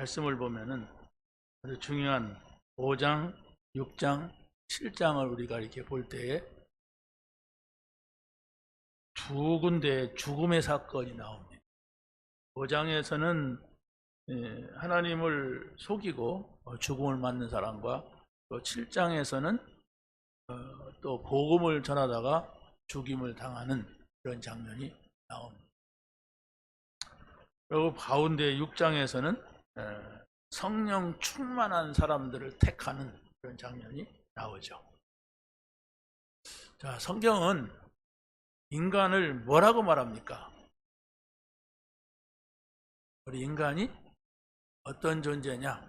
말씀을 보면은 아주 중요한 5장, 6장, 7장을 우리가 이렇게 볼 때에 두 군데의 죽음의 사건이 나옵니다. 5장에서는 하나님을 속이고 죽음을 맞는 사람과 또 7장에서는 또 복음을 전하다가 죽임을 당하는 그런 장면이 나옵니다. 그리고 가운데 6장에서는 성령 충만한 사람들을 택하는 그런 장면이 나오죠. 자, 성경은 인간을 뭐라고 말합니까? 우리 인간이 어떤 존재냐?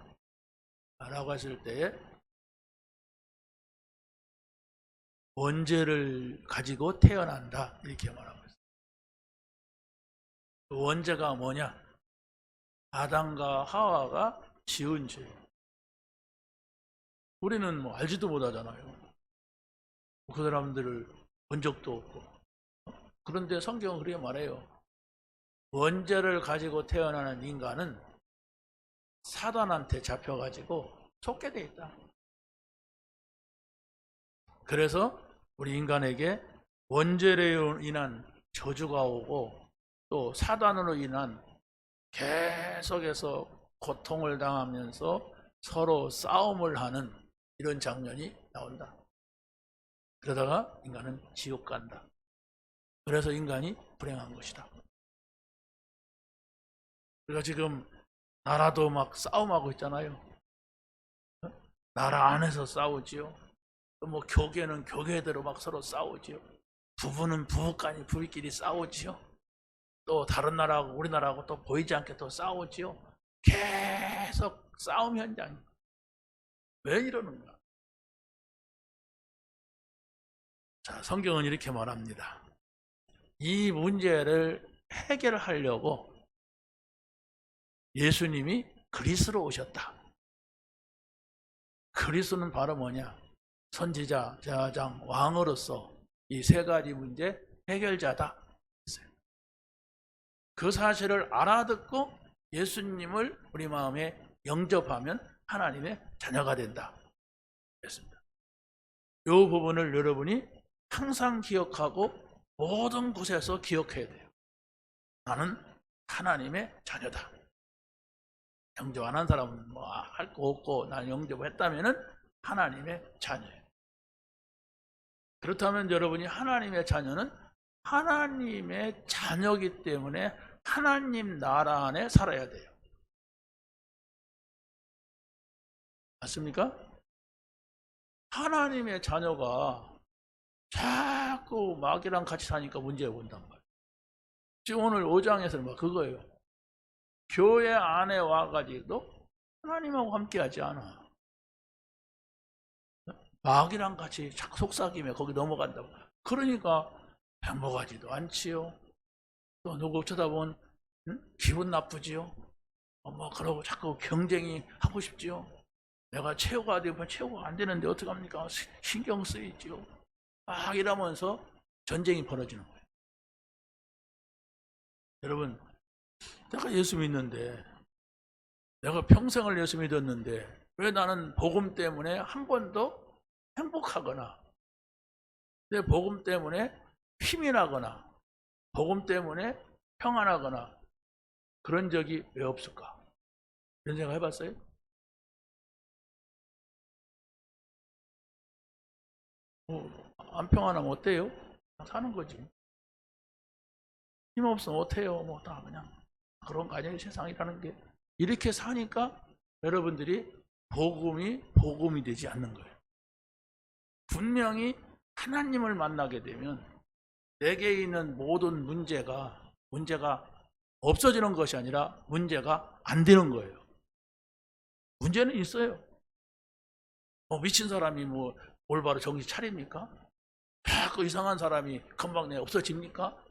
라고 했을 때에 원죄를 가지고 태어난다 이렇게 말하고 있습니다. 그 원죄가 뭐냐? 아담과 하와가 지은 죄. 우리는 뭐 알지도 못하잖아요. 그 사람들을 본 적도 없고. 그런데 성경은 그렇게 말해요. 원죄를 가지고 태어나는 인간은 사단한테 잡혀가지고 속게 돼 있다. 그래서 우리 인간에게 원죄로 인한 저주가 오고 또 사단으로 인한 계속해서 고통을 당하면서 서로 싸움을 하는 이런 장면이 나온다. 그러다가 인간은 지옥 간다. 그래서 인간이 불행한 것이다. 우리가 지금 나라도 막 싸움하고 있잖아요. 나라 안에서 싸우지요. 또 뭐 교계는 교계대로 막 서로 싸우지요. 부부는 부부간이 부부끼리 싸우지요. 또 다른 나라하고 우리나라하고 또 보이지 않게 또 싸우지요. 계속 싸움 현장이. 왜 이러는가? 자, 성경은 이렇게 말합니다. 이 문제를 해결하려고 예수님이 그리스로 오셨다. 그리스는 바로 뭐냐? 선지자, 제사장, 왕으로서 이 세 가지 문제 해결자다. 그 사실을 알아듣고 예수님을 우리 마음에 영접하면 하나님의 자녀가 된다. 그랬습니다. 이 부분을 여러분이 항상 기억하고 모든 곳에서 기억해야 돼요. 나는 하나님의 자녀다. 영접 안 한 사람은 뭐 할 거 없고 나는 영접을 했다면은 하나님의 자녀예요. 그렇다면 여러분이 하나님의 자녀는 하나님의 자녀이기 때문에 하나님 나라 안에 살아야 돼요. 맞습니까? 하나님의 자녀가 자꾸 마귀랑 같이 사니까 문제가 온단 말이에요. 지금 오늘 5장에서는 막 그거예요. 교회 안에 와가지고도 하나님하고 함께하지 않아. 마귀랑 같이 자꾸 속삭이며 거기 넘어간다고. 그러니까 행복하지도 않지요. 또 누구 쳐다보면 기분 나쁘지요. 뭐 그러고 자꾸 경쟁이 하고 싶지요. 내가 최고가 되면 최고가 안 되는데 어떡합니까? 신경 쓰이지요. 막 이러면서 전쟁이 벌어지는 거예요. 여러분, 내가 예수 믿는데, 내가 평생을 예수 믿었는데 왜 나는 복음 때문에 한 번도 행복하거나 내 복음 때문에 힘이 나거나 복음 때문에 평안하거나 그런 적이 왜 없을까? 이런 생각 해봤어요? 안 평안하면 어때요? 사는 거지. 힘 없으면 어때요? 뭐 다 그냥 그런 거 아니에요? 세상이라는 게. 이렇게 사니까 여러분들이 복음이 되지 않는 거예요. 분명히 하나님을 만나게 되면 내게 있는 모든 문제가 없어지는 것이 아니라 문제가 안 되는 거예요. 문제는 있어요. 미친 사람이 뭐 올바로 정신 차립니까? 자꾸 이상한 사람이 금방 없어집니까?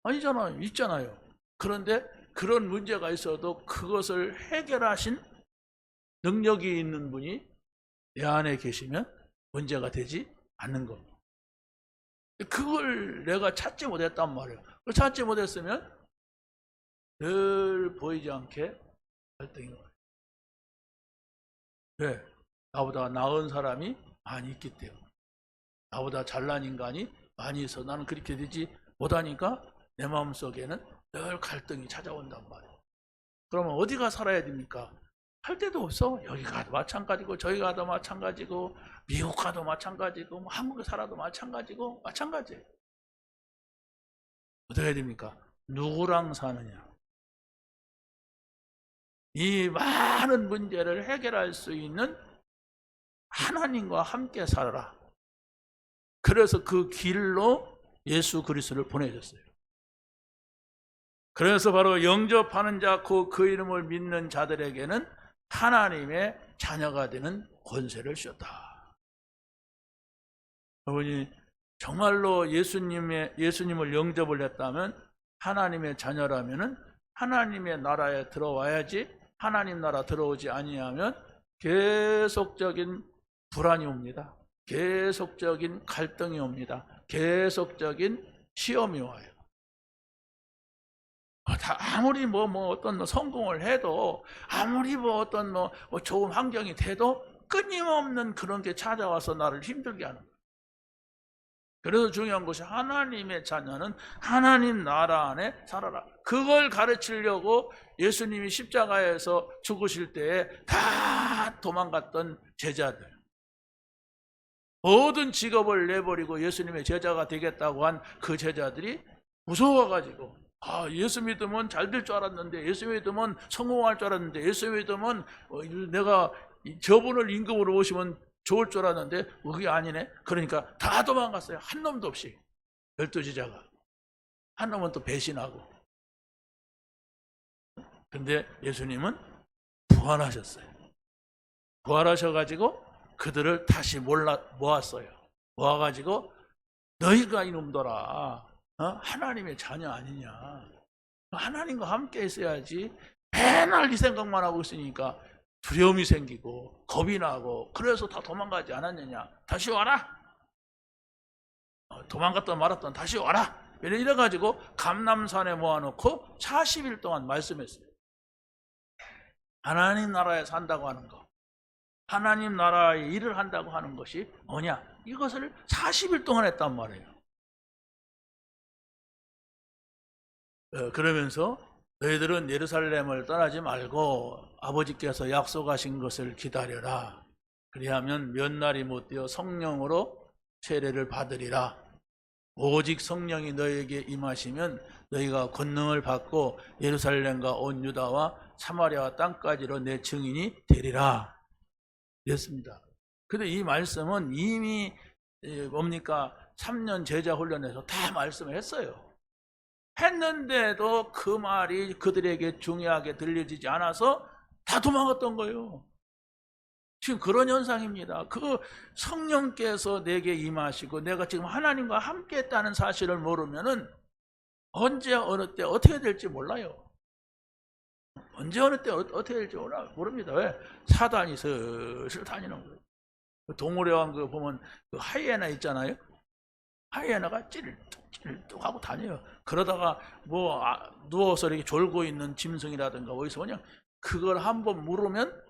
아니잖아요. 있잖아요. 그런데 그런 문제가 있어도 그것을 해결하신 능력이 있는 분이 내 안에 계시면 문제가 되지 않는 겁니다. 그걸 내가 찾지 못했단 말이에요. 그걸 찾지 못했으면 늘 보이지 않게 갈등인 거예요. 왜? 나보다 나은 사람이 많이 있기 때문에. 나보다 잘난 인간이 많이 있어. 나는 그렇게 되지 못하니까 내 마음속에는 늘 갈등이 찾아온단 말이에요. 그러면 어디가 살아야 됩니까? 할 데도 없어. 여기 가도 마찬가지고 저기 가도 마찬가지고 미국 가도 마찬가지고 뭐 한국에 살아도 마찬가지고 마찬가지예요. 어떻게 해야 됩니까? 누구랑 사느냐. 이 많은 문제를 해결할 수 있는 하나님과 함께 살아라. 그래서 그 길로 예수 그리스도를 보내줬어요. 그래서 바로 영접하는 자, 그 이름을 믿는 자들에게는 하나님의 자녀가 되는 권세를 주셨다. 여러분이 정말로 예수님을 영접을 했다면, 하나님의 자녀라면은 하나님의 나라에 들어와야지, 하나님 나라 들어오지 아니하면 계속적인 불안이 옵니다. 계속적인 갈등이 옵니다. 계속적인 시험이 와요. 아무리 어떤 성공을 해도, 아무리 어떤 좋은 환경이 돼도 끊임없는 그런 게 찾아와서 나를 힘들게 하는 거예요. 그래서 중요한 것이 하나님의 자녀는 하나님 나라 안에 살아라. 그걸 가르치려고 예수님이 십자가에서 죽으실 때에 다 도망갔던 제자들, 모든 직업을 내버리고 예수님의 제자가 되겠다고 한 그 제자들이 무서워가지고, 예수 믿으면 잘 될 줄 알았는데, 예수 믿으면 성공할 줄 알았는데, 예수 믿으면 내가 저분을 임금으로 오시면 좋을 줄 알았는데 그게 아니네. 그러니까 다 도망갔어요. 한 놈도 없이. 12제자가. 한 놈은 또 배신하고. 근데 예수님은 부활하셨어요. 부활하셔가지고 그들을 다시 모았어요. 모아가지고 너희가 이놈들아, 하나님의 자녀 아니냐. 하나님과 함께 있어야지. 맨날 이 생각만 하고 있으니까 두려움이 생기고 겁이 나고, 그래서 다 도망가지 않았느냐. 다시 와라. 도망갔던 말았던 다시 와라. 이래가지고 감람산에 모아놓고 40일 동안 말씀했어요. 하나님 나라에 산다고 하는 거, 하나님 나라의 일을 한다고 하는 것이 뭐냐, 이것을 40일 동안 했단 말이에요. 그러면서 너희들은 예루살렘을 떠나지 말고 아버지께서 약속하신 것을 기다려라. 그리하면 몇 날이 못 되어 성령으로 세례를 받으리라. 오직 성령이 너희에게 임하시면 너희가 권능을 받고 예루살렘과 온 유다와 사마리아 땅까지로 내 증인이 되리라. 이랬습니다. 근데 이 말씀은 이미 뭡니까? 3년 제자 훈련에서 다 말씀을 했어요. 했는데도 그 말이 그들에게 중요하게 들려지지 않아서 다 도망갔던 거예요. 지금 그런 현상입니다. 그 성령께서 내게 임하시고 내가 지금 하나님과 함께 했다는 사실을 모르면은 언제 어느 때 어떻게 될지 몰라요. 언제 어느 때 어떻게 될지 모릅니다. 왜? 사단이 슬슬 다니는 거예요. 동물의 그 보면 그 하이에나 있잖아요. 하이에나가 찔뚝 하고 다녀요. 그러다가 누워서 이렇게 졸고 있는 짐승이라든가 어디서 그냥 그걸 한번 물으면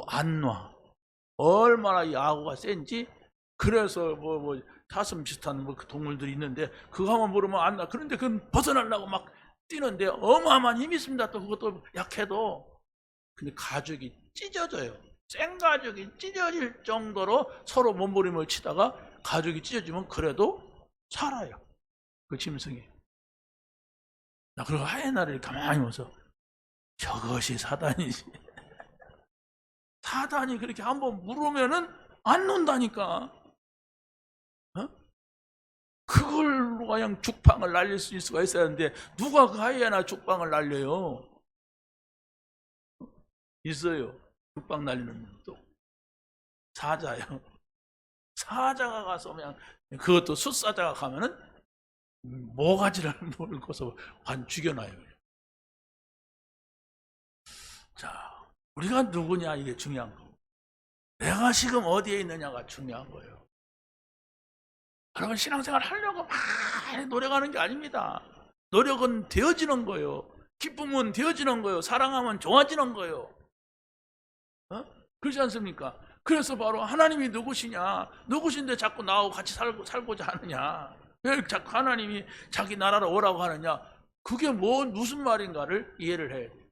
안 놔. 얼마나 이 악어가 센지. 그래서 사슴 비슷한 그 동물들이 있는데 그거 한번 물으면 안 놔. 그런데 그건 벗어나려고 막 뛰는데 어마어마한 힘이 있습니다. 또 그것도 약해도. 근데 가죽이 찢어져요. 생 가죽이 찢어질 정도로 서로 몸부림을 치다가 가죽이 찢어지면 그래도 살아요. 그 짐승이. 그리고 하이에나를 가만히 보면서 저것이 사단이지. 사단이 그렇게 한번 물으면은 안 논다니까. 그걸로 그냥 죽방을 날릴 수 있을 수가 있어야 하는데 누가 그 하이에나 죽방을 날려요? 있어요. 죽방 날리는 놈도. 사자요. 사자가 가서 그냥, 그것도 숫사자가 가면은 모가지를 물고서 반 죽여놔요. 자, 우리가 누구냐, 이게 중요한 거. 내가 지금 어디에 있느냐가 중요한 거예요. 여러분, 신앙생활 하려고 막 노력하는 게 아닙니다. 노력은 되어지는 거예요. 기쁨은 되어지는 거예요. 사랑하면 좋아지는 거예요. 그렇지 않습니까? 그래서 바로 하나님이 누구신데 자꾸 나하고 같이 살고자 하느냐? 왜 자꾸 하나님이 자기 나라로 오라고 하느냐? 그게 무슨 말인가를 이해를 해야 돼요.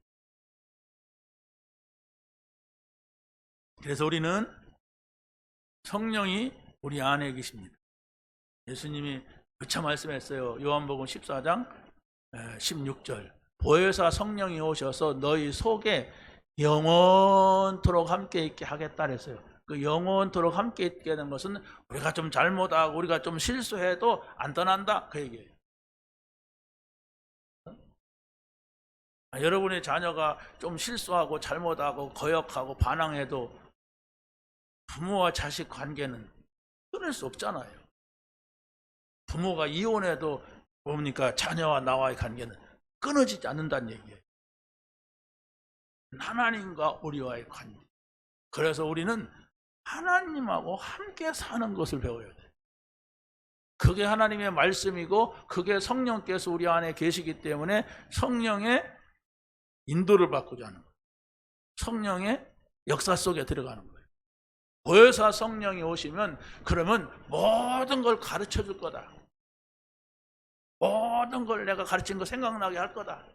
그래서 우리는 성령이 우리 안에 계십니다. 예수님이 그차 말씀했어요. 요한복음 14장 16절. 보혜사 성령이 오셔서 너희 속에 영원토록 함께 있게 하겠다 그랬어요. 그 영원토록 함께 있게 되는 것은 우리가 좀 잘못하고 우리가 좀 실수해도 안 떠난다 그 얘기예요. 여러분의 자녀가 좀 실수하고 잘못하고 거역하고 반항해도 부모와 자식 관계는 끊을 수 없잖아요. 부모가 이혼해도 뭡니까? 자녀와 나와의 관계는 끊어지지 않는다는 얘기예요. 하나님과 우리와의 관계. 그래서 우리는 하나님하고 함께 사는 것을 배워야 돼요. 그게 하나님의 말씀이고 그게 성령께서 우리 안에 계시기 때문에 성령의 인도를 받고자 하는 거예요. 성령의 역사 속에 들어가는 거예요. 보혜사 성령이 오시면 그러면 모든 걸 가르쳐 줄 거다. 모든 걸 내가 가르친 거 생각나게 할 거다.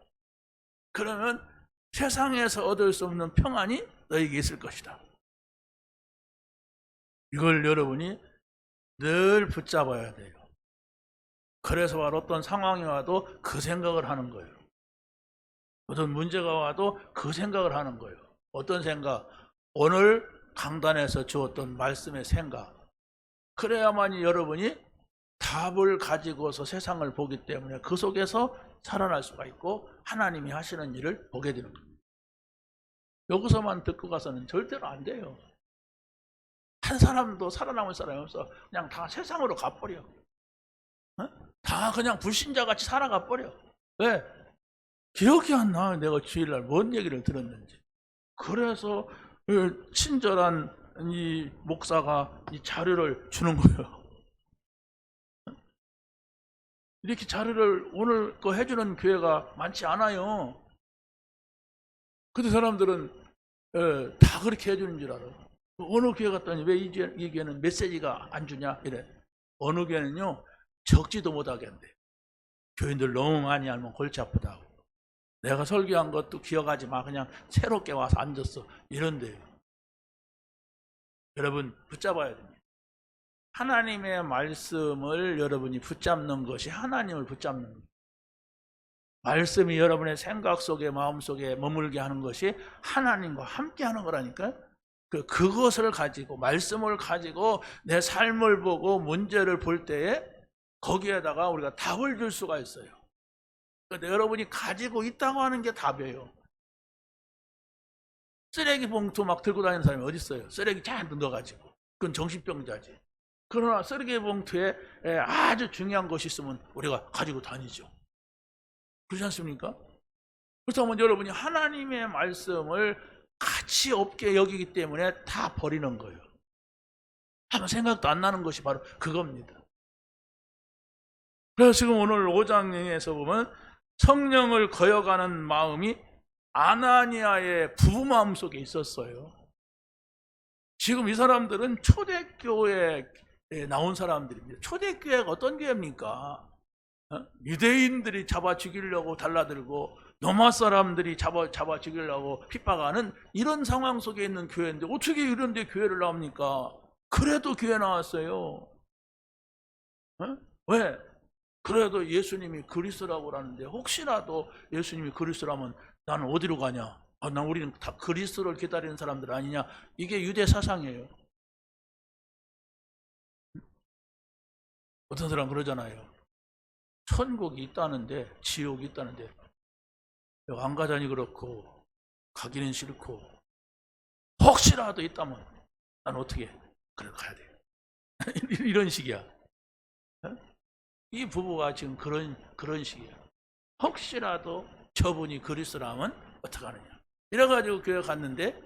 그러면 세상에서 얻을 수 없는 평안이 너에게 있을 것이다. 이걸 여러분이 늘 붙잡아야 돼요. 그래서 바로 어떤 상황이 와도 그 생각을 하는 거예요. 어떤 문제가 와도 그 생각을 하는 거예요. 어떤 생각? 오늘 강단에서 주었던 말씀의 생각. 그래야만이 여러분이 답을 가지고서 세상을 보기 때문에 그 속에서 살아날 수가 있고 하나님이 하시는 일을 보게 되는 겁니다. 여기서만 듣고 가서는 절대로 안 돼요. 한 사람도 살아남을 사람이 없어. 그냥 다 세상으로 가버려. 다 그냥 불신자같이 살아가 버려. 왜? 기억이 안 나. 내가 주일날 뭔 얘기를 들었는지. 그래서 친절한 이 목사가 이 자료를 주는 거예요. 이렇게 자료를 오늘 거 해주는 교회가 많지 않아요. 근데 사람들은 다 그렇게 해주는 줄 알아요. 어느 교회 갔더니 왜 이 교회는 메시지가 안 주냐 이래. 어느 교회는요 적지도 못하게 한대. 교인들 너무 많이 알면 골치 아프다고. 내가 설교한 것도 기억하지 마. 그냥 새롭게 와서 앉았어. 이런데요. 여러분 붙잡아야 됩니다. 하나님의 말씀을 여러분이 붙잡는 것이 하나님을 붙잡는 거예요. 말씀이 여러분의 생각 속에 마음 속에 머물게 하는 것이 하나님과 함께 하는 거라니까요. 그것을 가지고 말씀을 가지고 내 삶을 보고 문제를 볼 때에 거기에다가 우리가 답을 줄 수가 있어요. 그런데 여러분이 가지고 있다고 하는 게 답이에요. 쓰레기 봉투 막 들고 다니는 사람이 어디 있어요? 쓰레기 잔뜩 넣어가지고. 그건 정신병자지. 그러나 쓰레기 봉투에 아주 중요한 것이 있으면 우리가 가지고 다니죠. 그렇지 않습니까? 그렇다면 여러분이 하나님의 말씀을 가치 없게 여기기 때문에 다 버리는 거예요. 아무 생각도 안 나는 것이 바로 그겁니다. 그래서 지금 오늘 5장에서 보면 성령을 거역하는 마음이 아나니아의 부부 마음 속에 있었어요. 지금 이 사람들은 초대교회에 나온 사람들입니다. 초대교회가 어떤 교회입니까? 유대인들이 잡아 죽이려고 달라들고 로마 사람들이 잡아 죽이려고 핍박하는 이런 상황 속에 있는 교회인데 어떻게 이런 데 교회를 나옵니까? 그래도 교회 나왔어요. 왜? 그래도 예수님이 그리스도라고 하는데 혹시라도 예수님이 그리스도라면 나는 어디로 가냐? 우리는 다 그리스도를 기다리는 사람들 아니냐? 이게 유대 사상이에요. 어떤 사람 그러잖아요. 천국이 있다는데 지옥이 있다는데 안 가자니 그렇고 가기는 싫고 혹시라도 있다면 난 어떻게 그래 가야 돼. 이런 식이야. 이 부부가 지금 그런 식이야. 혹시라도 저분이 그리스도라면 어떡하느냐. 이래가지고 교회 갔는데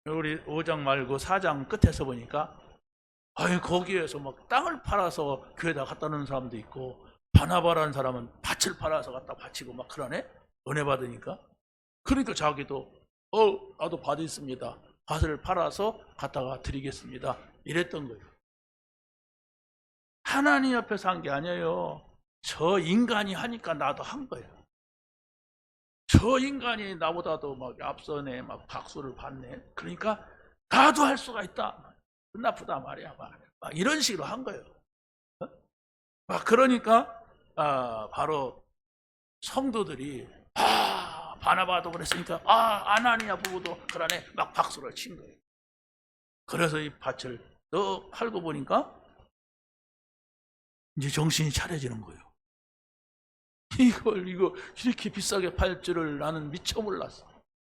우리 5장 말고 4장 끝에서 보니까 거기에서 막 땅을 팔아서 교회에다 갖다 놓는 사람도 있고 바나바라는 사람은 밭을 팔아서 갖다 바치고 막 그러네. 은혜 받으니까. 그러니까 자기도 나도 밭이 있습니다. 밭을 팔아서 갖다가 드리겠습니다. 이랬던 거예요. 하나님 옆에서 한 게 아니에요. 저 인간이 하니까 나도 한 거예요. 저 인간이 나보다도 막 앞서네, 막 박수를 받네. 그러니까 나도 할 수가 있다. 나쁘다 말이야. 막 이런 식으로 한 거예요. 막 그러니까 바로 성도들이 바나바도 그랬으니까 아나니아 부부도 그러네, 막 박수를 친 거예요. 그래서 이 밭을 또 팔고 보니까 이제 정신이 차려지는 거예요. 이거 이렇게 비싸게 팔 줄을 나는 미처 몰랐어.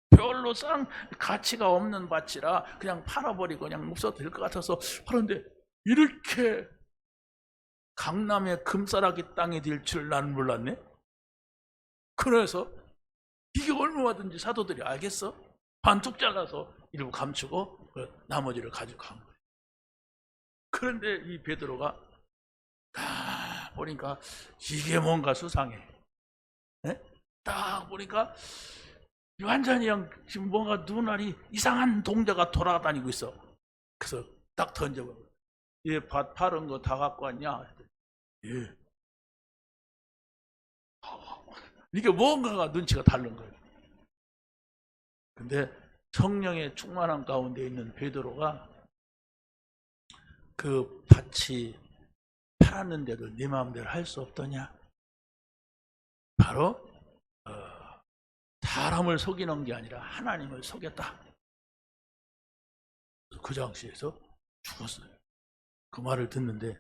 별로 싼 가치가 없는 밭이라 그냥 팔아버리고 그냥 없어도 될 것 같아서 팔았는데, 이렇게 강남의 금싸라기 땅이 될 줄 나는 몰랐네. 그래서 이게 얼마든지 사도들이 알겠어? 반뚝 잘라서 일부 감추고 나머지를 가지고 간 거예요. 그런데 이 베드로가 보니까 이게 뭔가 수상해. 네? 딱 보니까 완전히 지금 뭔가 눈알이 이상한 동자가 돌아다니고 있어. 그래서 딱 던져버려. 얘 밭 파른 거 다 갖고 왔냐? 예. 이게 뭔가가 눈치가 다른 거예요. 근데 성령의 충만한 가운데 있는 베드로가 그 밭이 팔았는데도 네 마음대로 할 수 없더냐? 바로 사람을 속이는 게 아니라 하나님을 속였다. 그 당시에서 죽었어요. 그 말을 듣는데,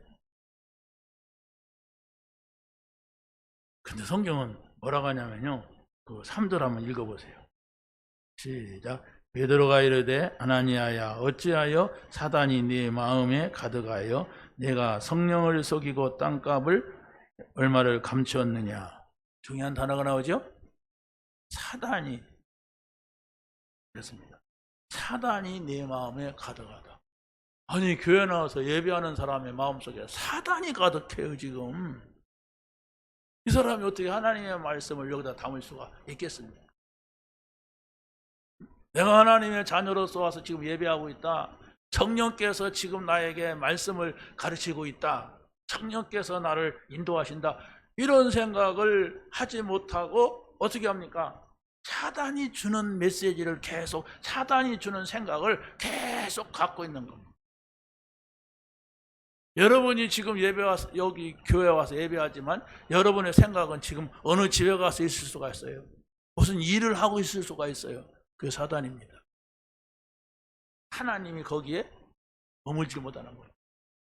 근데 성경은 뭐라고 하냐면요, 그 3절 한번 읽어보세요. 시작. 베드로가 이르되 아나니아야, 어찌하여 사단이 네 마음에 가득하여 내가 성령을 속이고 땅값을 얼마를 감추었느냐. 중요한 단어가 나오죠. 사단이. 그렇습니다. 사단이 네 마음에 가득하다. 아니, 교회 나와서 예배하는 사람의 마음속에 사단이 가득해요. 지금 이 사람이 어떻게 하나님의 말씀을 여기다 담을 수가 있겠습니까? 내가 하나님의 자녀로서 와서 지금 예배하고 있다. 성령께서 지금 나에게 말씀을 가르치고 있다. 성령께서 나를 인도하신다. 이런 생각을 하지 못하고 어떻게 합니까? 사단이 주는 메시지를 계속, 사단이 주는 생각을 계속 갖고 있는 겁니다. 여러분이 지금 예배 와서, 여기 교회 와서 예배하지만 여러분의 생각은 지금 어느 집에 가서 있을 수가 있어요. 무슨 일을 하고 있을 수가 있어요. 그게 사단입니다. 하나님이 거기에 머물지 못하는 거예요.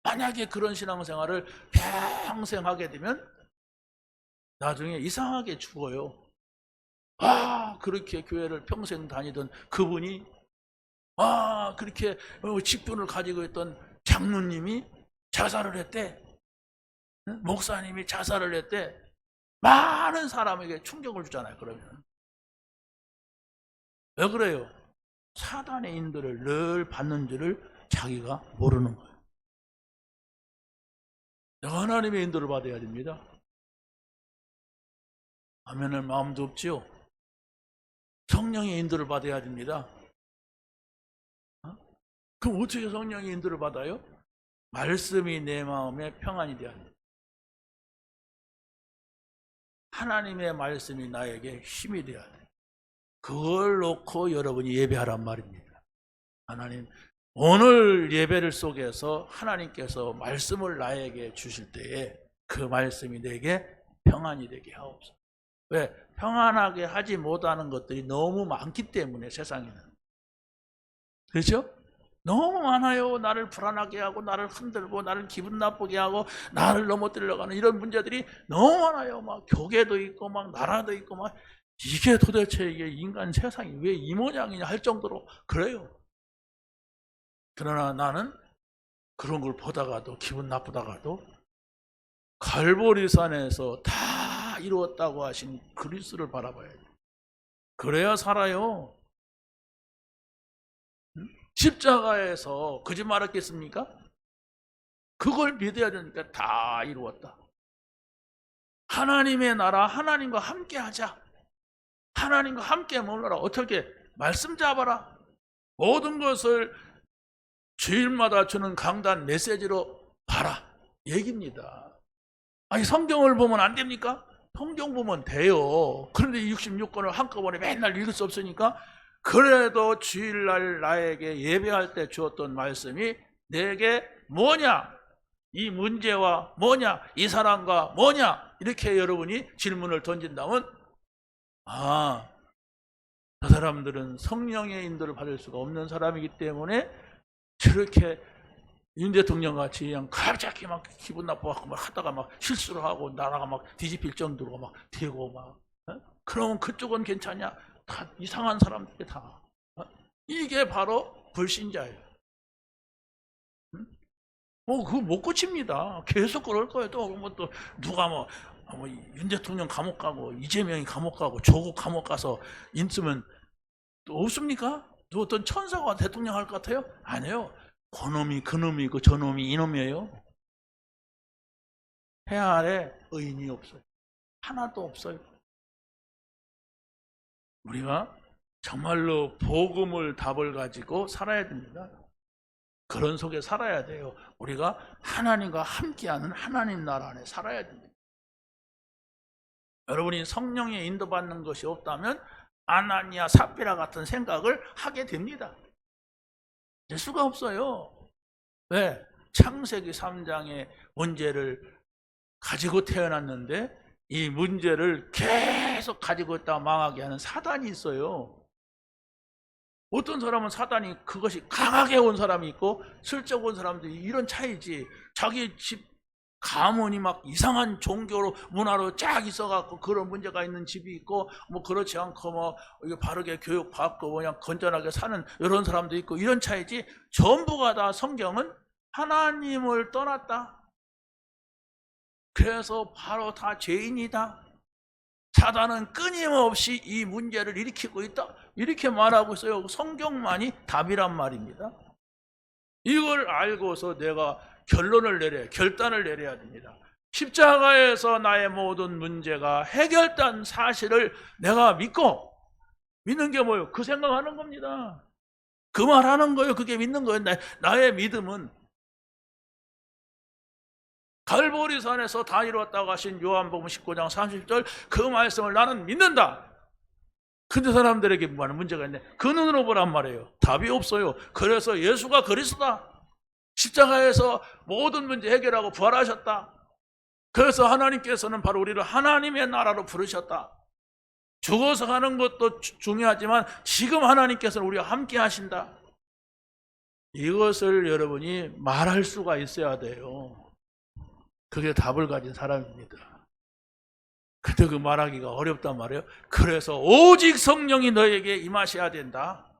만약에 그런 신앙생활을 평생 하게 되면 나중에 이상하게 죽어요. 그렇게 교회를 평생 다니던 그분이, 그렇게 직분을 가지고 있던 장로님이 자살을 했대. 목사님이 자살을 했대. 많은 사람에게 충격을 주잖아요. 그러면 왜 그래요? 사단의 인도를 늘 받는 줄을 자기가 모르는 거예요. 내가 하나님의 인도를 받아야 됩니다. 하면은 마음도 없지요. 성령의 인도를 받아야 됩니다. 그럼 어떻게 성령의 인도를 받아요? 말씀이 내 마음에 평안이 되어야 합니다. 하나님의 말씀이 나에게 힘이 되어야 돼요. 그걸 놓고 여러분이 예배하란 말입니다. 하나님, 오늘 예배를 속에서 하나님께서 말씀을 나에게 주실 때에 그 말씀이 내게 평안이 되게 하옵소서. 왜? 평안하게 하지 못하는 것들이 너무 많기 때문에, 세상에는. 그렇죠? 너무 많아요. 나를 불안하게 하고, 나를 흔들고, 나를 기분 나쁘게 하고, 나를 넘어뜨리려고 하는 이런 문제들이 너무 많아요. 막 교계도 있고, 막 나라도 있고, 막 이게 도대체 이게 인간 세상이 왜 이 모양이냐 할 정도로 그래요. 그러나 나는 그런 걸 보다가도, 기분 나쁘다가도 갈보리산에서 다 이루었다고 하신 그리스도를 바라봐야 돼요. 그래야 살아요. 십자가에서 거짓말했겠습니까? 그걸 믿어야 되니까 다 이루었다. 하나님의 나라, 하나님과 함께 하자. 하나님과 함께 머물러라. 어떻게? 말씀 잡아라. 모든 것을 주일마다 주는 강단 메시지로 봐라 얘기입니다. 아니 성경을 보면 안 됩니까? 성경 보면 돼요. 그런데 66권을 한꺼번에 맨날 읽을 수 없으니까 그래도 주일날 나에게 예배할 때 주었던 말씀이 내게 뭐냐? 이 문제와 뭐냐? 이 사람과 뭐냐? 이렇게 여러분이 질문을 던진다면 그 사람들은 성령의 인도를 받을 수가 없는 사람이기 때문에 저렇게 윤 대통령 같이 그냥 갑자기 막 기분 나빠갖고 막 하다가 막 실수를 하고 나라가 막 뒤집힐 정도로 막 되고 막 그러면 그쪽은 괜찮냐? 다 이상한 사람들이 다 이게 바로 불신자예요. 그거 못 고칩니다. 계속 그럴 거예요. 또 누가 윤 대통령 감옥 가고 이재명이 감옥 가고 조국 감옥 가서 있으면 또 없습니까? 또 어떤 천사가 대통령 할 것 같아요? 아니에요. 그놈이 그놈이고 저놈이 이놈이에요. 해 아래 의인이 없어요. 하나도 없어요. 우리가 정말로 복음을 답을 가지고 살아야 됩니다. 그런 속에 살아야 돼요. 우리가 하나님과 함께하는 하나님 나라 안에 살아야 됩니다. 여러분이 성령의 인도받는 것이 없다면 아나니아 삽비라 같은 생각을 하게 됩니다. 될 수가 없어요. 왜? 창세기 3장의 문제를 가지고 태어났는데 이 문제를 계속 가지고 있다가 망하게 하는 사단이 있어요. 어떤 사람은 사단이 그것이 강하게 온 사람이 있고 슬쩍 온 사람들이 이런 차이지. 자기 집 가문이 막 이상한 종교로 문화로 쫙 있어갖고 그런 문제가 있는 집이 있고 그렇지 않고 바르게 교육받고 그냥 건전하게 사는 이런 사람도 있고 이런 차이지. 전부가 다 성경은 하나님을 떠났다. 그래서 바로 다 죄인이다. 사단은 끊임없이 이 문제를 일으키고 있다. 이렇게 말하고 있어요. 성경만이 답이란 말입니다. 이걸 알고서 내가 결단을 내려야 됩니다. 십자가에서 나의 모든 문제가 해결된 사실을 내가 믿는 게 뭐예요? 그 생각하는 겁니다. 그 말하는 거예요. 그게 믿는 거예요. 나의 믿음은 갈보리산에서 다 이루었다고 하신 요한복음 19장 30절 그 말씀을 나는 믿는다. 근데 사람들에게 많은 문제가 있네. 그 눈으로 보란 말이에요. 답이 없어요. 그래서 예수가 그리스도다. 십자가에서 모든 문제 해결하고 부활하셨다. 그래서 하나님께서는 바로 우리를 하나님의 나라로 부르셨다. 죽어서 가는 것도 중요하지만 지금 하나님께서는 우리와 함께 하신다. 이것을 여러분이 말할 수가 있어야 돼요. 그게 답을 가진 사람입니다. 근데 그 말하기가 어렵단 말이에요. 그래서 오직 성령이 너에게 임하셔야 된다.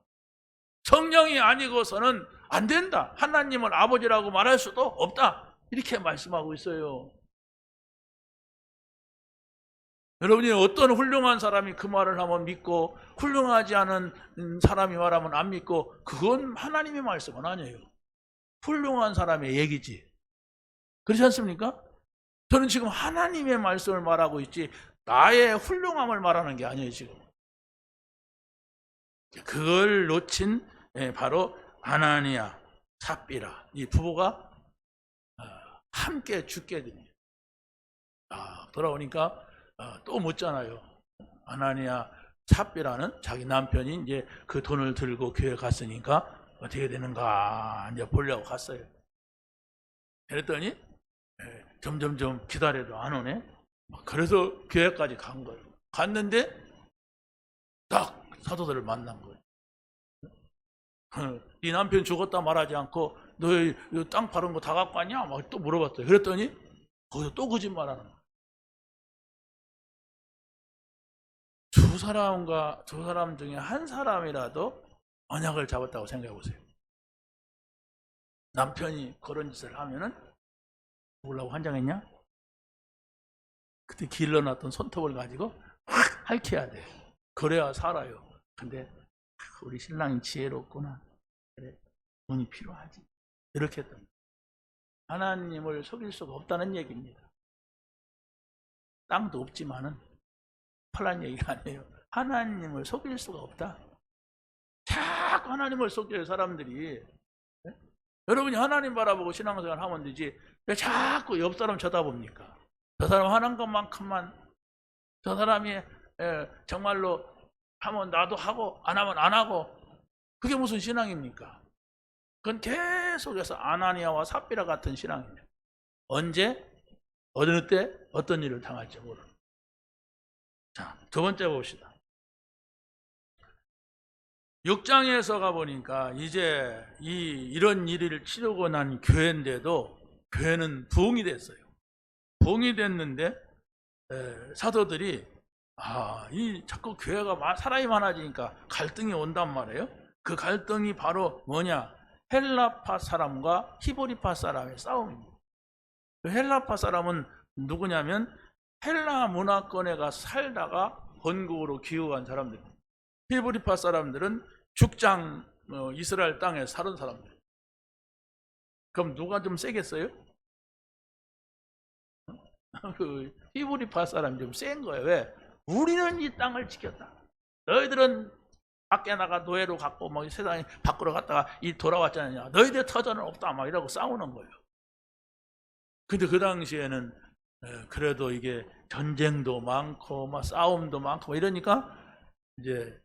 성령이 아니고서는 안 된다. 하나님을 아버지라고 말할 수도 없다. 이렇게 말씀하고 있어요. 여러분이 어떤 훌륭한 사람이 그 말을 하면 믿고 훌륭하지 않은 사람이 말하면 안 믿고 그건 하나님의 말씀은 아니에요. 훌륭한 사람의 얘기지. 그렇지 않습니까? 저는 지금 하나님의 말씀을 말하고 있지 나의 훌륭함을 말하는 게 아니에요. 지금 그걸 놓친 바로 아나니아 삽비라 이 부부가 함께 죽게 됩니다. 돌아오니까 또 묻잖아요. 아나니아 삽비라는 자기 남편이 이제 그 돈을 들고 교회 갔으니까 어떻게 되는가 이제 보려고 갔어요. 그랬더니 점점점 기다려도 안 오네. 그래서 교회까지 간 거예요. 갔는데 딱 사도들을 만난 거예요. 네 남편 죽었다 말하지 않고 너 땅 파는 거 다 갖고 왔냐? 막 또 물어봤어요. 그랬더니 거기서 또 거짓말하는 거예요. 두 사람 중에 한 사람이라도 언약을 잡았다고 생각해 보세요. 남편이 그런 짓을 하면은 죽으려고 환장했냐? 그때 길러놨던 손톱을 가지고 확 핥혀야 돼. 그래야 살아요. 근데 우리 신랑이 지혜롭구나. 그래, 돈이 필요하지. 이렇게 했던 거예요. 하나님을 속일 수가 없다는 얘기입니다. 땅도 없지만은 팔란 얘기가 아니에요. 하나님을 속일 수가 없다. 자꾸 하나님을 속여요, 사람들이. 예? 여러분이 하나님 바라보고 신앙생활 하면 되지 왜 자꾸 옆 사람 쳐다봅니까? 저 사람 하는 것만큼만, 저 사람이 정말로 하면 나도 하고 안 하면 안 하고, 그게 무슨 신앙입니까? 그건 계속해서 아나니아와 삽비라 같은 신앙입니다. 언제 어느 때 어떤 일을 당할지 모르는. 자, 두 번째 봅시다. 6장에서 가보니까 이제 이런 일을 치르고 난 교회인데도 교회는 부흥이 됐어요. 부흥이 됐는데 사도들이 이 자꾸 교회가 사람이 많아지니까 갈등이 온단 말이에요. 그 갈등이 바로 뭐냐? 헬라파 사람과 히브리파 사람의 싸움입니다. 그 헬라파 사람은 누구냐면 헬라 문화권에 가 살다가 본국으로 귀국한 사람들입니다. 히브리파 사람들은 죽장 이스라엘 땅에 사는 사람들. 그럼 누가 좀 세겠어요? 그 히브리파 사람이 좀 센 거예요. 왜? 우리는 이 땅을 지켰다. 너희들은 밖에 나가 노예로 갔고 뭐 세상에 밖으로 갔다가 이 돌아왔잖아요. 너희들 터전은 없다 막 이러고 싸우는 거예요. 근데 그 당시에는 그래도 이게 전쟁도 많고 막 싸움도 많고 이러니까 이제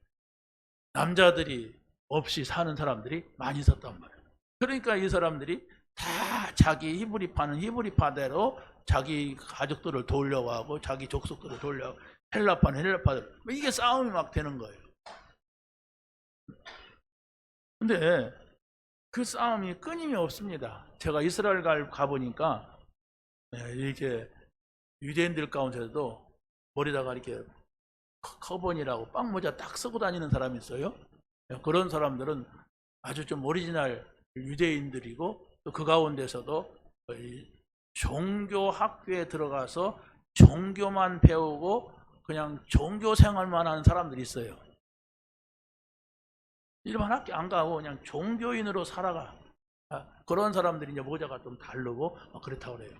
남자들이 없이 사는 사람들이 많이 있었단 말이에요. 그러니까 이 사람들이 다 자기 히브리파는 히브리파대로 자기 가족들을 도우려고 하고 자기 족속들을 도우려고 하고, 헬라파는 헬라파대로, 이게 싸움이 막 되는 거예요. 근데 그 싸움이 끊임이 없습니다. 제가 이스라엘 가보니까 이렇게 유대인들 가운데도 머리다가 이렇게 커번이라고 빵모자 딱 쓰고 다니는 사람이 있어요. 그런 사람들은 아주 좀 오리지널 유대인들이고, 또 그 가운데서도 종교 학교에 들어가서 종교만 배우고 그냥 종교 생활만 하는 사람들이 있어요. 일반 학교 안 가고 그냥 종교인으로 살아가. 그런 사람들이 이제 모자가 좀 다르고 그렇다고 그래요.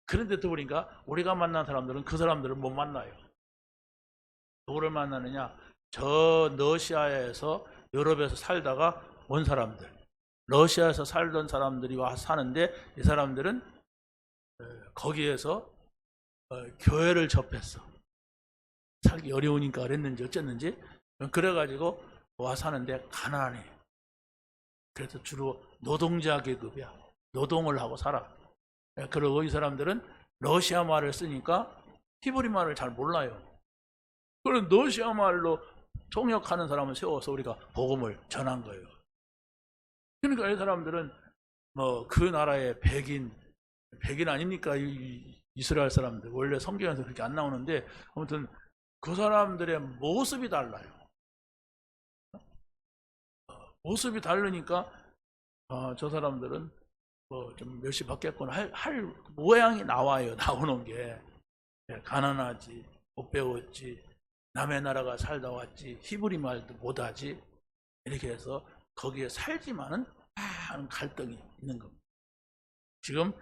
그런데 또 보니까 우리가 만난 사람들은 그 사람들을 못 만나요. 누구를 만나느냐? 저 러시아에서 유럽에서 살다가 온 사람들, 러시아에서 살던 사람들이 와서 사는데, 이 사람들은 거기에서 교회를 접했어. 살기 어려우니까 그랬는지 어쨌는지, 그래가지고 와 사는데 가난해. 그래서 주로 노동자 계급이야. 노동을 하고 살아. 그리고 이 사람들은 러시아 말을 쓰니까 히브리 말을 잘 몰라요. 그런 러시아 말로 통역하는 사람을 세워서 우리가 복음을 전한 거예요. 그러니까 이 사람들은 뭐 그 나라의 백인 아닙니까? 이스라엘 사람들. 원래 성경에서 그렇게 안 나오는데 아무튼 그 사람들의 모습이 달라요. 모습이 다르니까 저 사람들은 뭐 좀 몇시 받겠거나 할 모양이 나와요. 나오는 게 가난하지, 못 배웠지, 남의 나라가 살다 왔지, 히브리 말도 못하지, 이렇게 해서 거기에 살지만은 많은 갈등이 있는 겁니다. 지금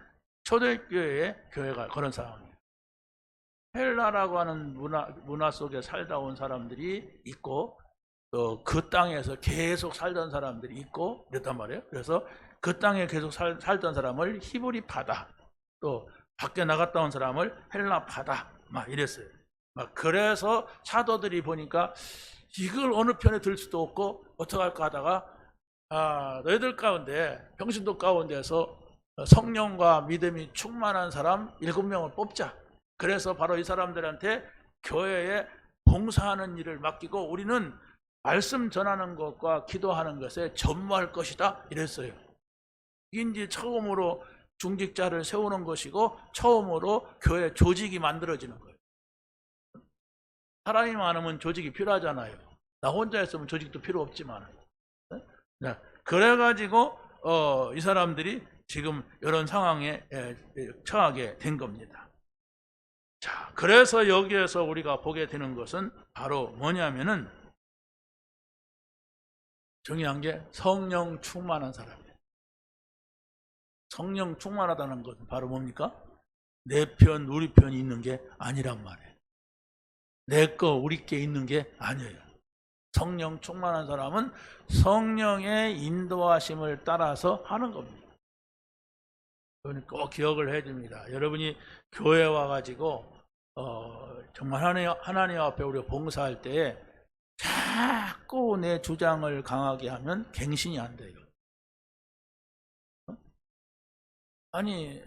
초대교회의 교회가 그런 상황이에요. 헬라라고 하는 문화 속에 살다 온 사람들이 있고, 또 그 땅에서 계속 살던 사람들이 있고 그랬단 말이에요. 그래서 그 땅에 계속 살던 사람을 히브리파다, 또 밖에 나갔다 온 사람을 헬라파다 막 이랬어요. 막 그래서 사도들이 보니까 이걸 어느 편에 들 수도 없고 어떡할까 하다가 너희들 가운데, 평신도 가운데서 성령과 믿음이 충만한 사람 7명을 뽑자. 그래서 바로 이 사람들한테 교회에 봉사하는 일을 맡기고 우리는 말씀 전하는 것과 기도하는 것에 전무할 것이다 이랬어요. 이게 이제 처음으로 중직자를 세우는 것이고 처음으로 교회 조직이 만들어지는 거예요. 사람이 많으면 조직이 필요하잖아요. 나 혼자 했으면 조직도 필요 없지만. 그래가지고 이 사람들이 지금 이런 상황에 처하게 된 겁니다. 자, 그래서 여기에서 우리가 보게 되는 것은 바로 뭐냐면은 중요한 게 성령 충만한 사람이에요. 성령 충만하다는 것은 바로 뭡니까? 내 편, 우리 편이 있는 게 아니란 말이에요. 내 거, 우리 게 있는 게 아니에요. 성령 충만한 사람은 성령의 인도하심을 따라서 하는 겁니다. 그러니까 꼭 기억을 해줍니다. 여러분이 교회 와가지고 정말 하나님 앞에 우리가 봉사할 때에 자꾸 내 주장을 강하게 하면 갱신이 안 돼요. 아니,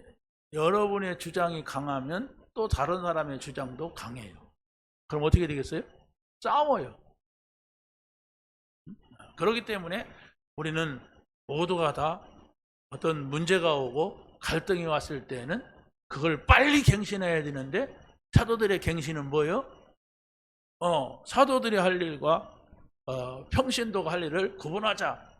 여러분의 주장이 강하면 또 다른 사람의 주장도 강해요. 그럼 어떻게 되겠어요? 싸워요. 그렇기 때문에 우리는 모두가 다 어떤 문제가 오고 갈등이 왔을 때는 그걸 빨리 갱신해야 되는데, 사도들의 갱신은 뭐예요? 사도들이 할 일과 평신도가 할 일을 구분하자,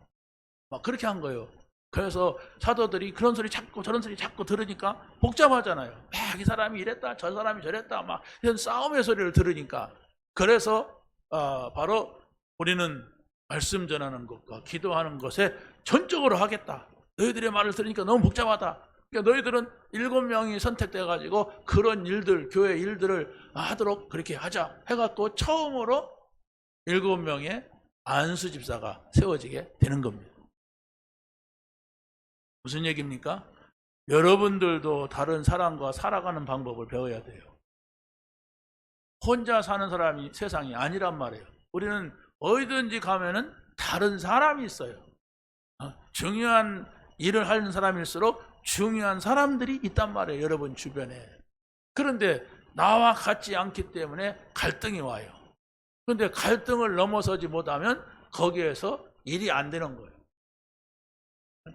막 그렇게 한 거예요. 그래서 사도들이 그런 소리 자꾸 저런 소리 자꾸 들으니까 복잡하잖아요. 막 이 사람이 이랬다 저 사람이 저랬다 막 이런 싸움의 소리를 들으니까. 그래서 바로 우리는 말씀 전하는 것과 기도하는 것에 전적으로 하겠다. 너희들의 말을 들으니까 너무 복잡하다. 그러니까 너희들은 7명이 선택돼 가지고 그런 일들, 교회 일들을 하도록 그렇게 하자 해갖고 처음으로 7명의 안수 집사가 세워지게 되는 겁니다. 무슨 얘기입니까? 여러분들도 다른 사람과 살아가는 방법을 배워야 돼요. 혼자 사는 사람이 세상이 아니란 말이에요. 우리는 어디든지 가면은 다른 사람이 있어요. 중요한 일을 하는 사람일수록 중요한 사람들이 있단 말이에요. 여러분 주변에. 그런데 나와 같지 않기 때문에 갈등이 와요. 그런데 갈등을 넘어서지 못하면 거기에서 일이 안 되는 거예요.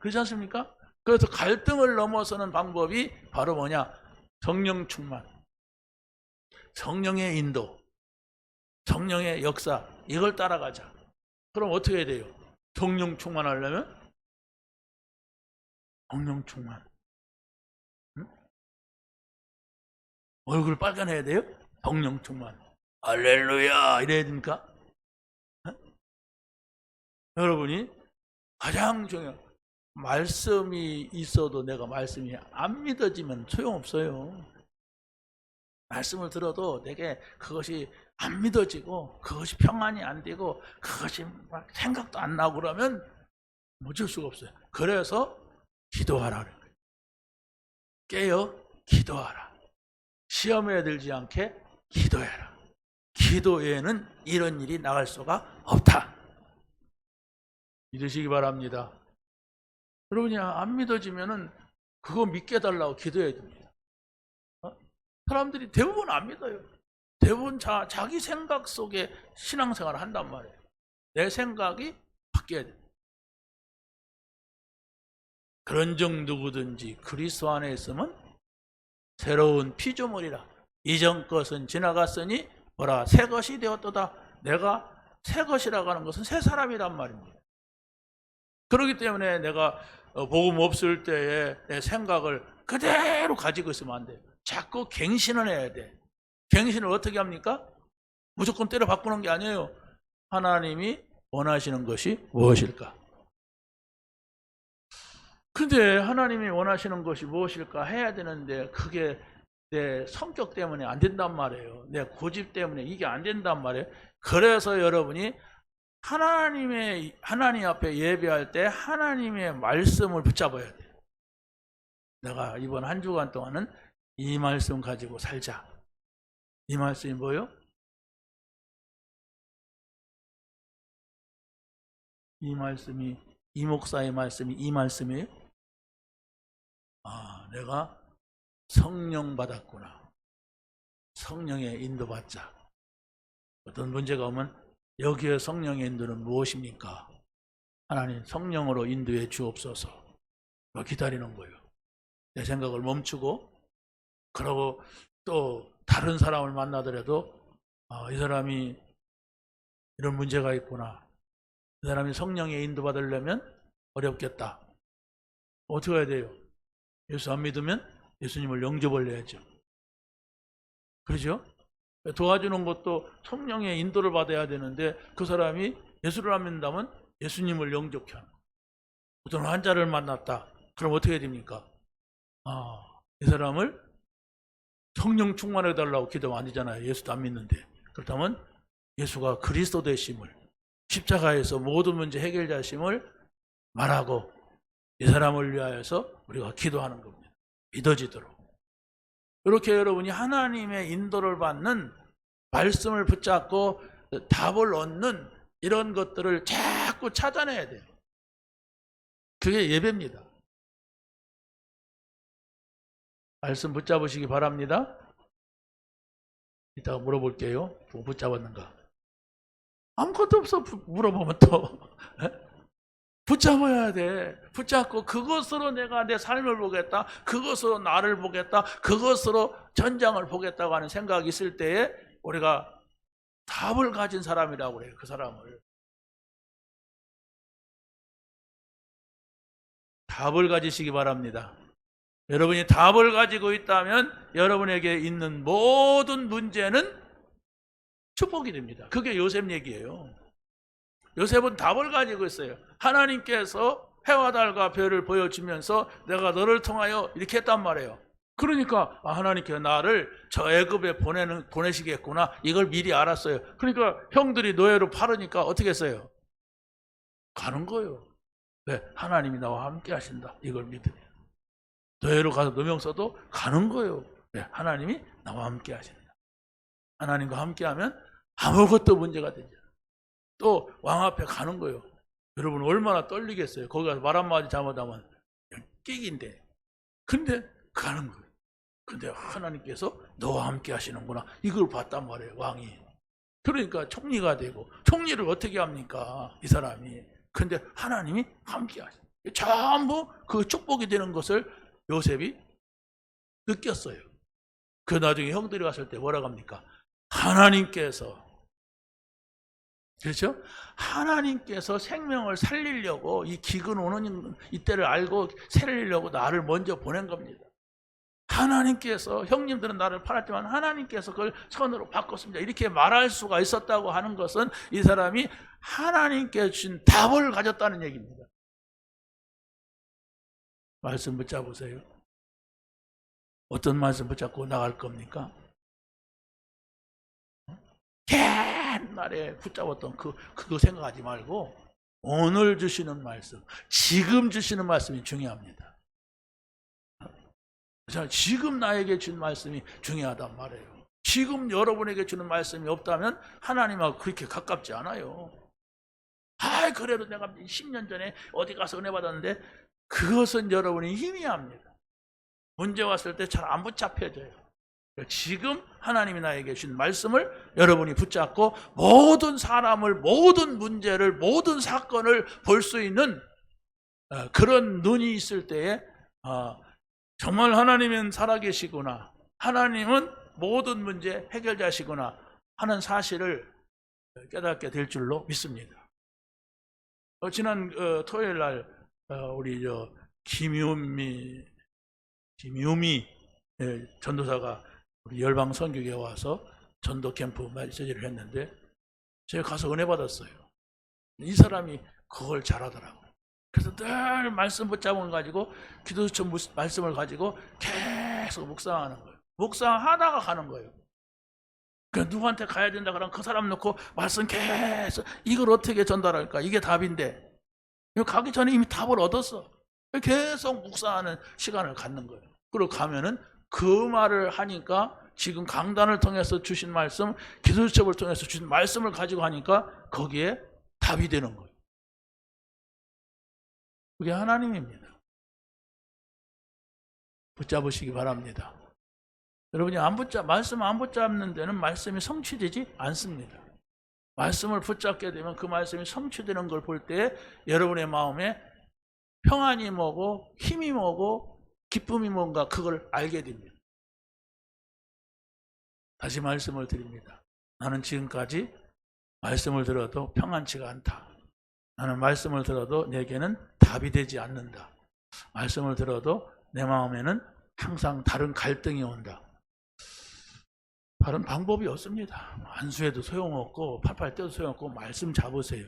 그렇지 않습니까? 그래서 갈등을 넘어서는 방법이 바로 뭐냐? 성령 충만, 성령의 인도, 성령의 역사, 이걸 따라가자. 그럼 어떻게 해야 돼요? 성령 충만하려면 성령 충만. 응? 얼굴 빨간해야 돼요? 성령 충만. 할렐루야 이래야 됩니까? 응? 여러분이 가장 중요한, 말씀이 있어도 내가 말씀이 안 믿어지면 소용없어요. 말씀을 들어도 내게 그것이 안 믿어지고 그것이 평안이 안 되고 그것이 막 생각도 안 나고 그러면 어쩔 수가 없어요. 그래서 기도하라. 깨어 기도하라. 시험에 들지 않게 기도해라. 기도 외에는 이런 일이 나갈 수가 없다. 믿으시기 바랍니다. 여러분이 안 믿어지면은 그거 믿게 해달라고 기도해야 됩니다. 사람들이 대부분 안 믿어요. 대부분 자기 생각 속에 신앙생활을 한단 말이에요. 내 생각이 바뀌어야 돼요. 그런즉 누구든지 그리스도 안에 있으면 새로운 피조물이라. 이전 것은 지나갔으니 뭐라 새 것이 되었도다. 내가 새 것이라고 하는 것은 새 사람이란 말입니다. 그렇기 때문에 내가 복음 없을 때에 내 생각을 그대로 가지고 있으면 안 돼요. 자꾸 갱신을 해야 돼. 갱신을 어떻게 합니까? 무조건 때려 바꾸는 게 아니에요. 하나님이 원하시는 것이 무엇일까? 근데 하나님이 원하시는 것이 무엇일까 해야 되는데 그게 내 성격 때문에 안 된단 말이에요. 내 고집 때문에 이게 안 된단 말이에요. 그래서 여러분이 하나님 앞에 예배할 때 하나님의 말씀을 붙잡아야 돼요. 내가 이번 한 주간 동안은 이 말씀 가지고 살자. 이 말씀이 뭐예요? 이 말씀이, 이 목사의 말씀이 이 말씀이에요? 내가 성령 받았구나. 성령의 인도받자. 어떤 문제가 오면 여기에 성령의 인도는 무엇입니까? 하나님 성령으로 인도해 주옵소서. 기다리는 거예요. 내 생각을 멈추고, 그러고 또 다른 사람을 만나더라도 이 사람이 이런 문제가 있구나. 이 사람이 성령의 인도 받으려면 어렵겠다. 어떻게 해야 돼요? 예수 안 믿으면 예수님을 영접을 해야죠. 그렇죠? 도와주는 것도 성령의 인도를 받아야 되는데 그 사람이 예수를 안 믿는다면 예수님을 영접해 하는 거예요. 어떤 환자를 만났다. 그럼 어떻게 해야 됩니까? 이 사람을 성령 충만해 달라고 기도하면 안 되잖아요. 예수도 안 믿는데. 그렇다면 예수가 그리스도 되심을, 십자가에서 모든 문제 해결자심을 말하고 이 사람을 위하여서 우리가 기도하는 겁니다. 믿어지도록. 이렇게 여러분이 하나님의 인도를 받는 말씀을 붙잡고 답을 얻는 이런 것들을 자꾸 찾아내야 돼요. 그게 예배입니다. 말씀 붙잡으시기 바랍니다. 이따가 물어볼게요. 뭐 붙잡았는가? 아무것도 없어. 물어보면 또 붙잡아야 돼. 붙잡고 그것으로 내가 내 삶을 보겠다. 그것으로 나를 보겠다. 그것으로 전장을 보겠다고 하는 생각이 있을 때에 우리가 답을 가진 사람이라고 그래요. 그 사람을. 답을 가지시기 바랍니다. 여러분이 답을 가지고 있다면 여러분에게 있는 모든 문제는 축복이 됩니다. 그게 요셉 얘기예요. 요셉은 답을 가지고 있어요. 하나님께서 해와 달과 별을 보여주면서 내가 너를 통하여 이렇게 했단 말이에요. 그러니까 하나님께서 나를 저 애굽에 보내시겠구나. 이걸 미리 알았어요. 그러니까 형들이 노예로 팔으니까 어떻게 했어요? 가는 거예요. 왜? 하나님이 나와 함께 하신다. 이걸 믿으면. 노예로 가서 누명 써도 가는 거예요. 왜? 하나님이 나와 함께 하신다. 하나님과 함께 하면 아무것도 문제가 되지 않아요. 또 왕 앞에 가는 거예요. 여러분 얼마나 떨리겠어요. 거기 가서 말 한마디 잘못하면 끽인데. 근데 가는 거예요. 근데 하나님께서 너와 함께 하시는구나. 이걸 봤단 말이에요. 왕이. 그러니까 총리가 되고. 총리를 어떻게 합니까? 이 사람이. 근데 하나님이 함께 하셔요. 전부 그 축복이 되는 것을 요셉이 느꼈어요. 그 나중에 형들이 갔을 때 뭐라고 합니까? 하나님께서, 그렇죠? 하나님께서 생명을 살리려고 이 기근 오는 이때를 알고 살리려고 나를 먼저 보낸 겁니다. 하나님께서, 형님들은 나를 팔았지만 하나님께서 그걸 선으로 바꿨습니다. 이렇게 말할 수가 있었다고 하는 것은 이 사람이 하나님께 주신 답을 가졌다는 얘기입니다. 말씀 붙잡으세요. 어떤 말씀 붙잡고 나갈 겁니까? 옛날에 붙잡았던 그거 생각하지 말고 오늘 주시는 말씀, 지금 주시는 말씀이 중요합니다. 지금 나에게 준 말씀이 중요하단 말이에요. 지금 여러분에게 주는 말씀이 없다면 하나님하고 그렇게 가깝지 않아요. 그래도 내가 10년 전에 어디 가서 은혜 받았는데 그것은 여러분이 희미합니다. 문제 왔을 때 잘 안 붙잡혀져요. 지금 하나님이 나에게 주신 말씀을 여러분이 붙잡고 모든 사람을, 모든 문제를, 모든 사건을 볼 수 있는 그런 눈이 있을 때에 정말 하나님은 살아계시구나, 하나님은 모든 문제 해결자시구나 하는 사실을 깨닫게 될 줄로 믿습니다. 지난 토요일 날 우리 김유미 전도사가 우리 열방 선교회에 와서 전도 캠프 메시지를 했는데 제가 가서 은혜 받았어요. 이 사람이 그걸 잘하더라고요. 그래서 늘 말씀 붙잡은 가지고 기도처 말씀을 가지고 계속 묵상하는 거예요. 묵상하다가 가는 거예요. 그러니까 누구한테 가야 된다 그러면 그 사람 놓고 말씀 계속 이걸 어떻게 전달할까? 이게 답인데 가기 전에 이미 답을 얻었어. 계속 묵상하는 시간을 갖는 거예요. 그리고 가면은 그 말을 하니까 지금 강단을 통해서 주신 말씀, 기도수첩을 통해서 주신 말씀을 가지고 하니까 거기에 답이 되는 거예요. 그게 하나님입니다. 붙잡으시기 바랍니다. 여러분이 말씀 안 붙잡는 데는 말씀이 성취되지 않습니다. 말씀을 붙잡게 되면 그 말씀이 성취되는 걸 볼 때 여러분의 마음에 평안이 뭐고 힘이 뭐고 기쁨이 뭔가 그걸 알게 됩니다. 다시 말씀을 드립니다. 나는 지금까지 말씀을 들어도 평안치가 않다. 나는 말씀을 들어도 내게는 답이 되지 않는다. 말씀을 들어도 내 마음에는 항상 다른 갈등이 온다. 다른 방법이 없습니다. 안수해도 소용없고 팔팔 때도 소용없고 말씀 잡으세요.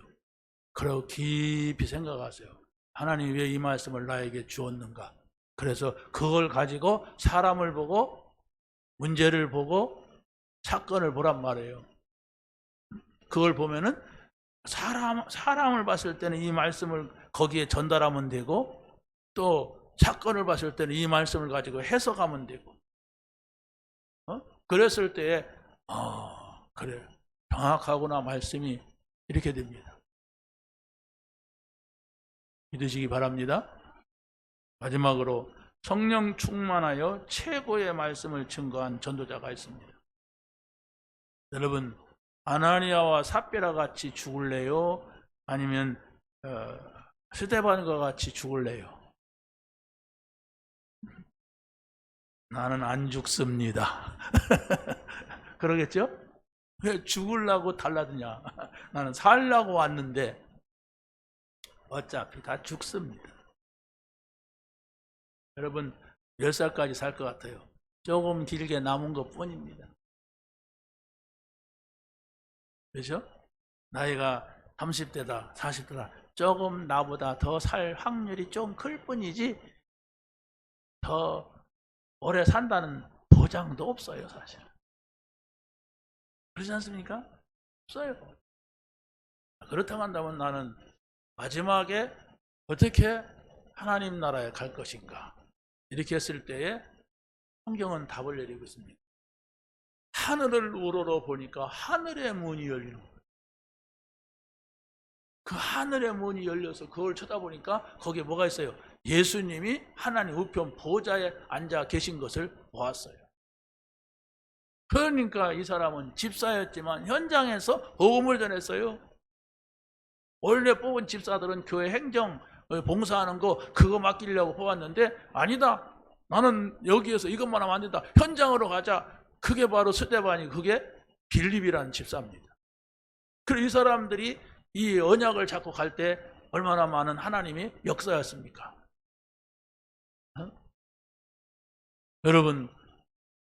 그리고 깊이 생각하세요. 하나님이 왜 이 말씀을 나에게 주었는가? 그래서 그걸 가지고 사람을 보고 문제를 보고 사건을 보란 말이에요. 그걸 보면은 사람을 봤을 때는 이 말씀을 거기에 전달하면 되고, 또 사건을 봤을 때는 이 말씀을 가지고 해석하면 되고, 그랬을 때에 그래, 정확하구나 말씀이 이렇게 됩니다. 믿으시기 바랍니다. 마지막으로 성령 충만하여 최고의 말씀을 증거한 전도자가 있습니다. 여러분, 아나니아와 삽비라 같이 죽을래요? 아니면 스데반과 같이 죽을래요? 나는 안 죽습니다. 그러겠죠? 왜 죽으려고 달라드냐? 나는 살려고 왔는데 어차피 다 죽습니다. 여러분, 몇 살까지 살 것 같아요? 조금 길게 남은 것 뿐입니다. 그렇죠? 나이가 30대다, 40대다, 조금 나보다 더 살 확률이 좀 클 뿐이지 더 오래 산다는 보장도 없어요, 사실. 그렇지 않습니까? 없어요. 그렇다고 한다면 나는 마지막에 어떻게 하나님 나라에 갈 것인가? 이렇게 했을 때에 성경은 답을 내리고 있습니다. 하늘을 우러러 보니까 하늘의 문이 열리는 거예요. 그 하늘의 문이 열려서 그걸 쳐다보니까 거기에 뭐가 있어요? 예수님이 하나님 우편 보좌에 앉아 계신 것을 보았어요. 그러니까 이 사람은 집사였지만 현장에서 복음을 전했어요. 원래 뽑은 집사들은 교회 행정 봉사하는 거 그거 맡기려고 뽑았는데 아니다. 나는 여기에서 이것만 하면 안 된다. 현장으로 가자. 그게 바로 스데반이, 그게 빌립이라는 집사입니다. 그리고 이 사람들이 이 언약을 잡고 갈 때 얼마나 많은 하나님이 역사였습니까? 여러분,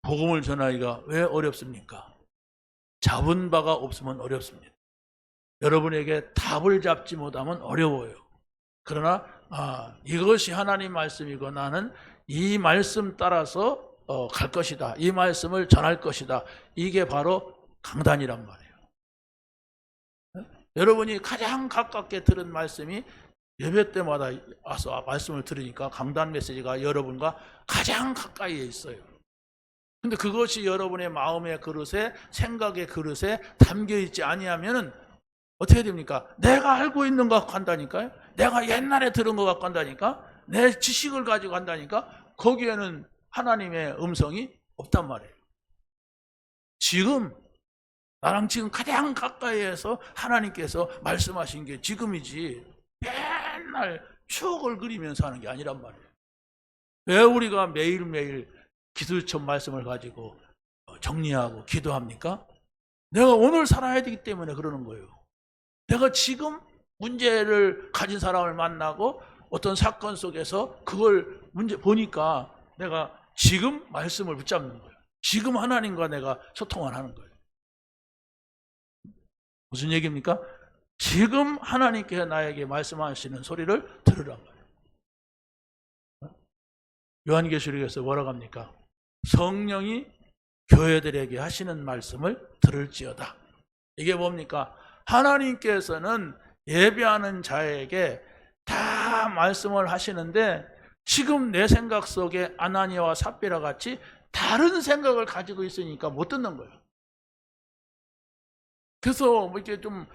복음을 전하기가 왜 어렵습니까? 잡은 바가 없으면 어렵습니다. 여러분에게 답을 잡지 못하면 어려워요. 그러나 이것이 하나님 말씀이고 나는 이 말씀 따라서 갈 것이다. 이 말씀을 전할 것이다. 이게 바로 강단이란 말이에요. 여러분이 가장 가깝게 들은 말씀이 예배 때마다 와서 말씀을 들으니까 강단 메시지가 여러분과 가장 가까이에 있어요. 근데 그것이 여러분의 마음의 그릇에, 생각의 그릇에 담겨 있지 아니하면은 어떻게 됩니까? 내가 알고 있는 것 같고 한다니까요. 내가 옛날에 들은 것 같고 한다니까. 내 지식을 가지고 한다니까. 거기에는 하나님의 음성이 없단 말이에요. 지금 나랑 지금 가장 가까이에서 하나님께서 말씀하신 게 지금이지 맨날 추억을 그리면서 하는 게 아니란 말이에요. 왜 우리가 매일매일 기도처럼 말씀을 가지고 정리하고 기도합니까? 내가 오늘 살아야 되기 때문에 그러는 거예요. 내가 지금 문제를 가진 사람을 만나고 어떤 사건 속에서 그걸 문제 보니까 내가 지금 말씀을 붙잡는 거예요. 지금 하나님과 내가 소통을 하는 거예요. 무슨 얘기입니까? 지금 하나님께서 나에게 말씀하시는 소리를 들으란 말이에요. 요한계시록에서 뭐라고 합니까? 성령이 교회들에게 하시는 말씀을 들을지어다. 이게 뭡니까? 하나님께서는 예배하는 자에게 다 말씀을 하시는데 지금 내 생각 속에 아나니아와 삽비라 같이 다른 생각을 가지고 있으니까 못 듣는 거예요. 그래서 뭐 이렇게 좀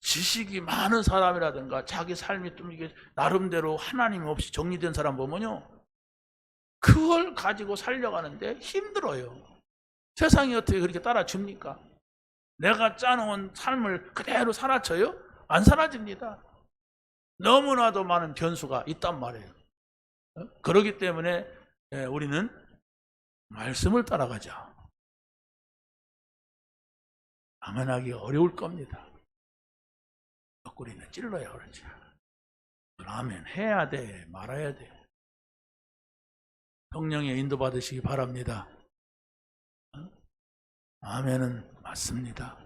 지식이 많은 사람이라든가 자기 삶이 좀 이게 나름대로 하나님 없이 정리된 사람 보면요, 그걸 가지고 살려가는데 힘들어요. 세상이 어떻게 그렇게 따라줍니까? 내가 짜놓은 삶을 그대로 사라져요? 안 사라집니다. 너무나도 많은 변수가 있단 말이에요. 그렇기 때문에 우리는 말씀을 따라가자. 아멘하기가 어려울 겁니다. 옆구리는 찔러야 그러지. 아멘 해야 돼, 말아야 돼. 성령의 인도 받으시기 바랍니다. 아멘은 맞습니다.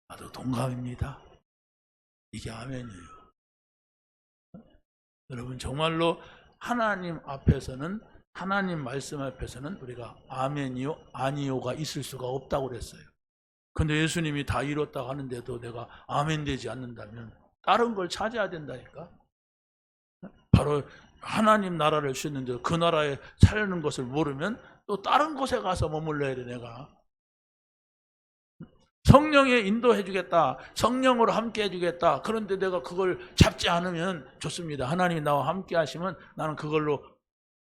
나도 동감입니다. 이게 아멘이에요. 여러분, 정말로 하나님 앞에서는, 하나님 말씀 앞에서는 우리가 아멘이요 아니요가 있을 수가 없다고 그랬어요. 근데 예수님이 다 이뤘다고 하는데도 내가 아멘 되지 않는다면 다른 걸 찾아야 된다니까. 바로 하나님 나라를 주셨는데 그 나라에 살는 것을 모르면 또 다른 곳에 가서 머물러야 돼. 내가 성령에 인도해 주겠다, 성령으로 함께 해주겠다. 그런데 내가 그걸 잡지 않으면 좋습니다. 하나님이 나와 함께 하시면 나는 그걸로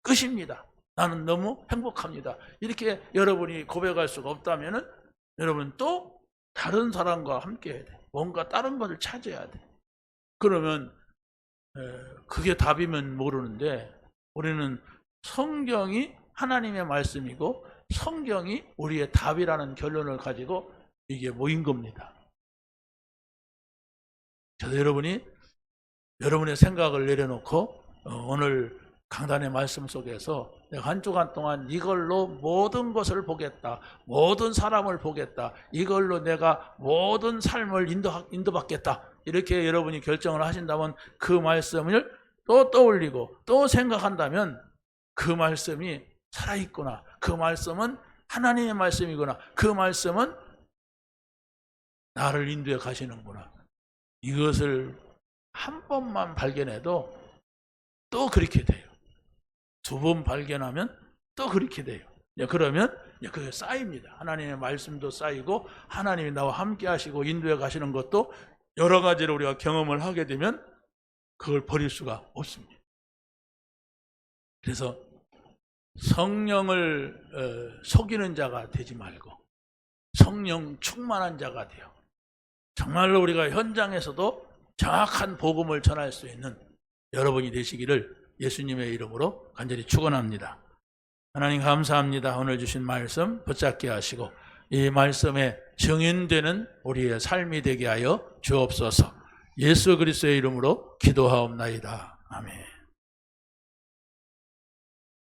끝입니다. 나는 너무 행복합니다. 이렇게 여러분이 고백할 수가 없다면 여러분 또 다른 사람과 함께 해야 돼. 뭔가 다른 것을 찾아야 돼. 그러면 그게 답이면 모르는데 우리는 성경이 하나님의 말씀이고 성경이 우리의 답이라는 결론을 가지고 이게 모인 겁니다. 그래서 여러분이 여러분의 생각을 내려놓고 오늘 강단의 말씀 속에서 내가 한 주간 동안 이걸로 모든 것을 보겠다, 모든 사람을 보겠다, 이걸로 내가 모든 삶을 인도받겠다, 이렇게 여러분이 결정을 하신다면 그 말씀을 또 떠올리고 또 생각한다면 그 말씀이 살아있구나, 그 말씀은 하나님의 말씀이구나, 그 말씀은 나를 인도해 가시는구나, 이것을 한 번만 발견해도 또 그렇게 돼요. 두 번 발견하면 또 그렇게 돼요. 그러면 그게 쌓입니다. 하나님의 말씀도 쌓이고 하나님이 나와 함께 하시고 인도해 가시는 것도 여러 가지로 우리가 경험을 하게 되면 그걸 버릴 수가 없습니다. 그래서 성령을 속이는 자가 되지 말고 성령 충만한 자가 되어 정말로 우리가 현장에서도 정확한 복음을 전할 수 있는 여러분이 되시기를 예수님의 이름으로 간절히 축원합니다. 하나님 감사합니다. 오늘 주신 말씀 붙잡게 하시고 이 말씀에 증인되는 우리의 삶이 되게 하여 주옵소서. 예수 그리스도의 이름으로 기도하옵나이다. 아멘.